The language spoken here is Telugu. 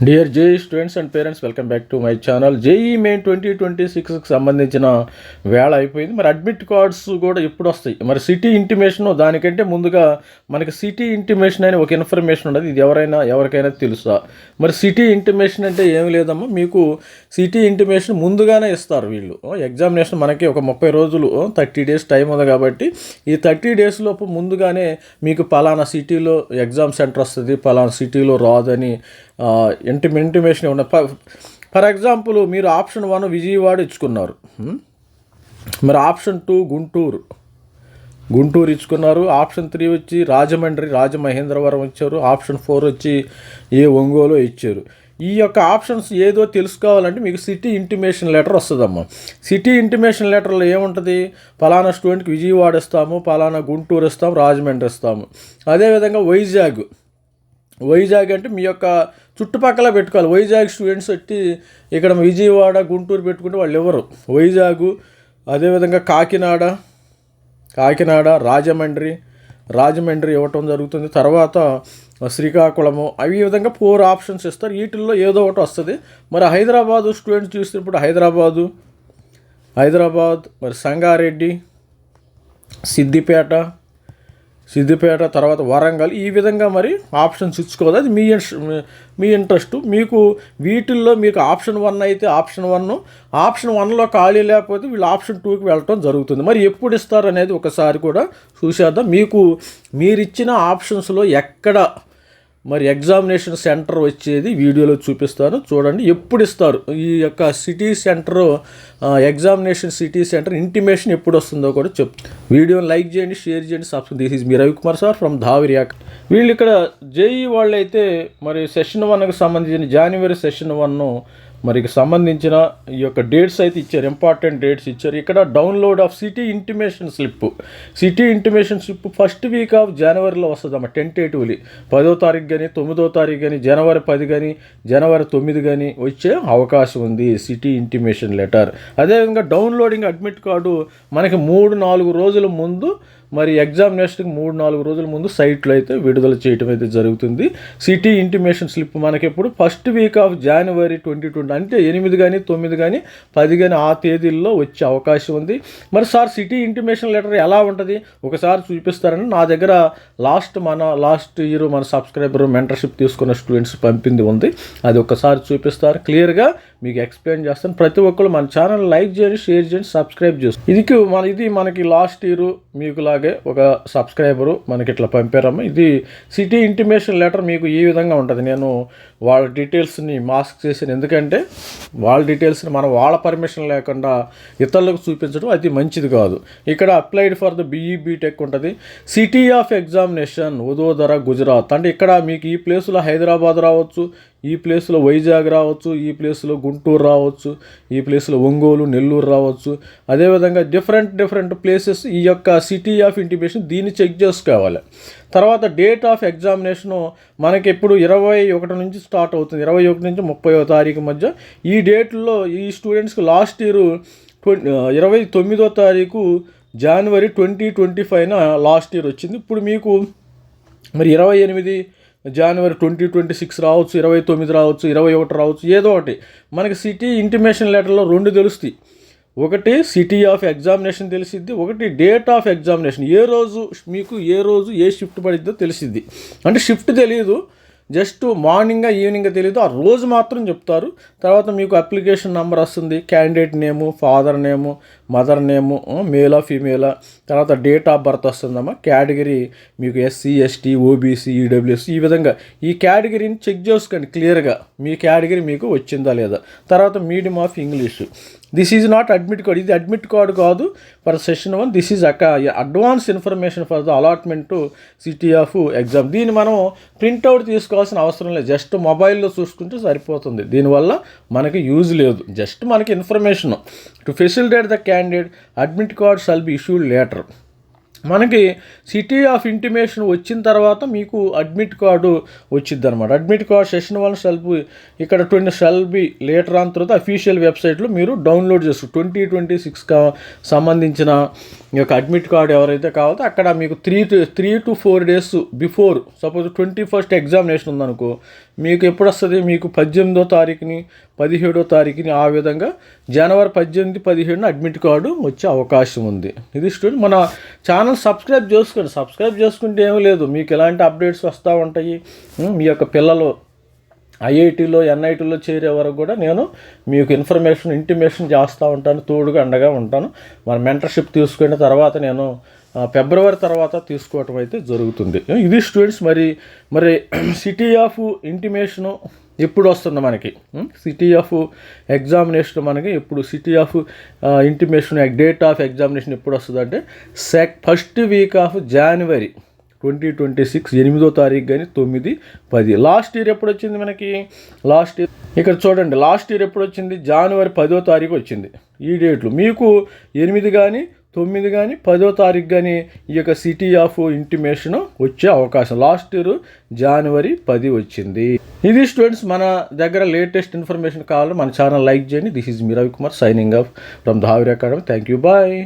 Dear JEE students and parents, welcome back to my channel. JEE Main 2026కి సంబంధించిన వేళ అయిపోయింది. మరి అడ్మిట్ కార్డ్స్ కూడా ఎప్పుడు వస్తాయి? మరి సిటీ ఇంటిమేషన్, దానికంటే ముందుగా మనకి సిటీ ఇంటిమేషన్ అని ఒక ఇన్ఫర్మేషన్ ఉండదు. ఇది ఎవరికైనా తెలుసా? మరి సిటీ ఇంటిమేషన్ అంటే ఏమి లేదమ్మా, మీకు సిటీ ఇంటిమేషన్ ముందుగానే ఇస్తారు వీళ్ళు. ఎగ్జామినేషన్ మనకి ఒక 30 రోజులు 30 డేస్ టైం ఉంది కాబట్టి ఈ 30 డేస్ లోపు ముందుగానే మీకు పలానా సిటీలో ఎగ్జామ్ సెంటర్ వస్తుంది, పలానా సిటీలో రాదని ఇంటిమేషన్ ఉన్న. ఫర్ ఎగ్జాంపుల్, మీరు ఆప్షన్ 1 విజయవాడ ఇచ్చుకున్నారు, మరి ఆప్షన్ 2 గుంటూరు ఇచ్చుకున్నారు, ఆప్షన్ 3 వచ్చి రాజమహేంద్రవరం ఇచ్చారు, ఆప్షన్ 4 వచ్చి ఒంగోలు ఇచ్చారు. ఈ యొక్క ఆప్షన్స్ ఏదో తెలుసుకోవాలంటే మీకు సిటీ ఇంటిమేషన్ లెటర్ వస్తుందమ్మా. సిటీ ఇంటిమేషన్ లెటర్లో ఏముంటుంది? పలానా స్టూడెంట్కి విజయవాడ ఇస్తాము, పలానా గుంటూరు ఇస్తాము, రాజమండ్రి ఇస్తాము. అదేవిధంగా వైజాగ్ అంటే మీ యొక్క చుట్టుపక్కల పెట్టుకోవాలి. వైజాగ్ స్టూడెంట్స్ వచ్చి ఇక్కడ విజయవాడ గుంటూరు పెట్టుకుంటే వాళ్ళు ఎవరు? వైజాగ్, అదేవిధంగా కాకినాడ, రాజమండ్రి ఇవ్వటం జరుగుతుంది. తర్వాత శ్రీకాకుళము, అవి ఈ విధంగా 4 ఆప్షన్స్ ఇస్తారు. వీటిల్లో ఏదో ఒకటి వస్తుంది. మరి హైదరాబాదు స్టూడెంట్స్ చూసినప్పుడు హైదరాబాద్, మరి సంగారెడ్డి, సిద్దిపేట, తర్వాత వరంగల్, ఈ విధంగా మరి ఆప్షన్స్ ఇచ్చుకోవాలి. అది మీ ఇంట్రెస్ట్. మీకు వీటిల్లో మీకు ఆప్షన్ 1 అయితే ఆప్షన్ 1లో ఖాళీ లేకపోతే వీళ్ళు ఆప్షన్ 2కి వెళ్ళటం జరుగుతుంది. మరి ఎప్పుడు ఇస్తారు అనేది ఒకసారి కూడా చూసేద్దాం. మీరిచ్చిన ఆప్షన్స్లో ఎక్కడ మరి ఎగ్జామినేషన్ సెంటర్ వచ్చేది వీడియోలో చూపిస్తాను, చూడండి. ఎప్పుడు ఇస్తారు ఈ యొక్క city centre, examination city centre intimation ఎప్పుడు వస్తుందో కూడా చెప్తాను. వీడియోని లైక్ చేయండి, షేర్ చేయండి, subscribe. This is me Ravikumar sir from ధావిరియాక్. వీళ్ళు ఇక్కడ జేఈ వాళ్ళు అయితే మరి సెషన్ 1కి సంబంధించిన జనవరి సెషన్ 1 మరికి సంబంధించిన ఈ యొక్క డేట్స్ అయితే ఇచ్చారు, ఇంపార్టెంట్ డేట్స్ ఇచ్చారు. ఇక్కడ download of city intimation slip first week off జనవరిలో వస్తుందమ్మా. టెంటేటివ్లీ 10వ తారీఖు కానీ 9వ తారీఖు కానీ జనవరి 10 కానీ జనవరి 9 కానీ వచ్చే అవకాశం ఉంది సిటీ ఇంటిమేషన్ లెటర్. అదేవిధంగా డౌన్లోడింగ్ అడ్మిట్ కార్డు మనకి 3-4 రోజుల ముందు, మరి ఎగ్జామినేషన్కి 3-4 రోజుల ముందు సైట్లో అయితే విడుదల చేయటం అయితే జరుగుతుంది. సిటీ ఇంటిమేషన్ స్లిప్ మనకి ఎప్పుడు ఫస్ట్ వీక్ ఆఫ్ జనవరి 2020, అంటే 8 కానీ 9 కానీ 10 కానీ ఆ తేదీల్లో వచ్చే అవకాశం ఉంది. మరి సార్ సిటీ ఇంటిమేషన్ లెటర్ ఎలా ఉంటుంది ఒకసారి చూపిస్తారని నా దగ్గర లాస్ట్ ఇయర్ మన సబ్స్క్రైబర్ మెంటర్షిప్ తీసుకున్న స్టూడెంట్స్ పంపింది ఉంది. అది ఒకసారి చూపిస్తారు, క్లియర్గా మీకు ఎక్స్ప్లెయిన్ చేస్తాను. ప్రతి ఒక్కరు మన ఛానల్ లైక్ చేయండి, షేర్ చేయండి, సబ్స్క్రైబ్ చేస్తాం. ఇది మనకి లాస్ట్ ఇయర్ మీకు లాగే ఒక సబ్స్క్రైబరు మనకి ఇట్లా పంపారమ్మా. ఇది సిటీ ఇంటిమేషన్ లెటర్ మీకు ఈ విధంగా ఉంటుంది. నేను వాళ్ళ డీటెయిల్స్ని మాస్క్ చేసాను, ఎందుకంటే వాళ్ళ డీటెయిల్స్ని వాళ్ళ పర్మిషన్ లేకుండా ఇతరులకు చూపించడం అది మంచిది కాదు. ఇక్కడ applied for the BE BTech ఉంటుంది. City of examination Vadodara, Gujarat. అంటే ఇక్కడ మీకు ఈ ప్లేస్లో హైదరాబాద్ రావచ్చు, ఈ ప్లేస్లో వైజాగ్ రావచ్చు, ఈ ప్లేస్లో గుంటూరు రావచ్చు, ఈ ప్లేస్లో ఒంగోలు, నెల్లూరు రావచ్చు. అదేవిధంగా డిఫరెంట్ ప్లేసెస్ ఈ యొక్క సిటీ ఆఫ్ ఇంటిమేషన్ దీన్ని చెక్ చేసుకోవాలి. తర్వాత డేట్ ఆఫ్ ఎగ్జామినేషను మనకి ఎప్పుడు 21 నుంచి స్టార్ట్ అవుతుంది, 21 నుంచి 30వ తారీఖు మధ్య. ఈ డేట్లో ఈ స్టూడెంట్స్కి లాస్ట్ ఇయర్ 29వ తారీఖు జనవరి 2025 లాస్ట్ ఇయర్ వచ్చింది. ఇప్పుడు మీకు మరి 28 జనవరి 2026 రావచ్చు, 29 రావచ్చు, 21 రావచ్చు, ఏదో ఒకటి. మనకి సిటీ ఇంటిమేషన్ లెటర్లో 2 తెలుస్తాయి. ఒకటి సిటీ ఆఫ్ ఎగ్జామినేషన్ తెలిసిద్ది, ఒకటి డేట్ ఆఫ్ ఎగ్జామినేషన్. ఏ రోజు ఏ షిఫ్ట్ పడిద్దో తెలిసిద్ది. అంటే షిఫ్ట్ తెలియదు, జస్ట్ మార్నింగ్ ఈవినింగ్ తెలియదు, ఆ రోజు మాత్రం చెప్తారు. తర్వాత మీకు అప్లికేషన్ నెంబర్ వస్తుంది, క్యాండిడేట్ నేము, ఫాదర్ నేము, మదర్ నేము, మేలా ఫీమేలా, తర్వాత డేట్ ఆఫ్ బర్త్ వస్తుందమ్మా. కేటగిరీ మీకు SC ST OBC EWS, ఈ విధంగా ఈ కేటగిరీని చెక్ చేసుకోండి క్లియర్గా, మీ కేటగిరీ మీకు వచ్చిందా లేదా. తర్వాత medium of English. This is not admit card, ఇది అడ్మిట్ కార్డు కాదు for session 1. This is advance information for the allotment to city of exam. దీన్ని మనం ప్రింట్అవుట్ తీసుకోవాల్సిన అవసరం లేదు, జస్ట్ మొబైల్లో చూసుకుంటే సరిపోతుంది. దీనివల్ల మనకి యూజ్ లేదు, జస్ట్ మనకి information. To facilitate the candidate admit card shall be issued later. మనకి సిటీ ఆఫ్ ఇంటిమేషన్ వచ్చిన తర్వాత మీకు అడ్మిట్ కార్డు వచ్చింది అనమాట. అడ్మిట్ కార్డ్ సెషన్ 1 ఇక్కడ 20 లేటర్ ఆన్ తర్వాత అఫీషియల్ వెబ్సైట్లో మీరు డౌన్లోడ్ చేసుకో. 2026 సంబంధించిన ఈ యొక్క అడ్మిట్ కార్డు ఎవరైతే కావాలో అక్కడ మీకు 3 to 4 days before, suppose 21st examination ఉందనుకో, మీకు ఎప్పుడు వస్తుంది, మీకు 18వ తారీఖుని 17వ తారీఖుని ఆ విధంగా జనవరి 18, 17 అడ్మిట్ కార్డు వచ్చే అవకాశం ఉంది. ఇది స్టూడెంట్, మన ఛానల్ సబ్స్క్రైబ్ చేసుకోండి. సబ్స్క్రైబ్ చేసుకుంటే ఏమీ లేదు, మీకు ఎలాంటి అప్డేట్స్ వస్తూ ఉంటాయి. మీ యొక్క పిల్లలు ఐఐటీలో ఎన్ఐటీలో చేరే వరకు కూడా నేను మీకు ఇంటిమేషన్ చేస్తూ ఉంటాను, తోడుగా అండగా ఉంటాను. మన మెంటర్షిప్ తీసుకున్న తర్వాత నేను ఫిబ్రవరి తర్వాత తీసుకోవటం అయితే జరుగుతుంది. ఇది స్టూడెంట్స్, మరి సిటీ ఆఫ్ ఇంటిమేషను ఎప్పుడు వస్తుంది మనకి, సిటీ ఆఫ్ ఎగ్జామినేషన్ మనకి ఎప్పుడు, city of intimation date of examination ఎప్పుడు వస్తుంది అంటే ఫస్ట్ వీక్ ఆఫ్ January 2026, 8వ తారీఖు కానీ 9, 10. లాస్ట్ ఇయర్ ఎప్పుడు వచ్చింది మనకి, లాస్ట్ ఇయర్ ఇక్కడ చూడండి, లాస్ట్ ఇయర్ ఎప్పుడు వచ్చింది, January 10వ తారీఖు వచ్చింది. ఈ డేట్లు మీకు 8 కానీ 9 కానీ 10వ తారీఖు కానీ ఈ యొక్క సిటీ ఆఫ్ ఇంటిమేషన్ వచ్చే అవకాశం. లాస్ట్ ఇయర్ January 10 వచ్చింది. ఇది స్టూడెంట్స్, మన దగ్గర లేటెస్ట్ ఇన్ఫర్మేషన్ కావాలి, మన ఛానల్ లైక్ చేయండి. This is me Ravikumar signing off from Dhaviri academy. Thank you, bye.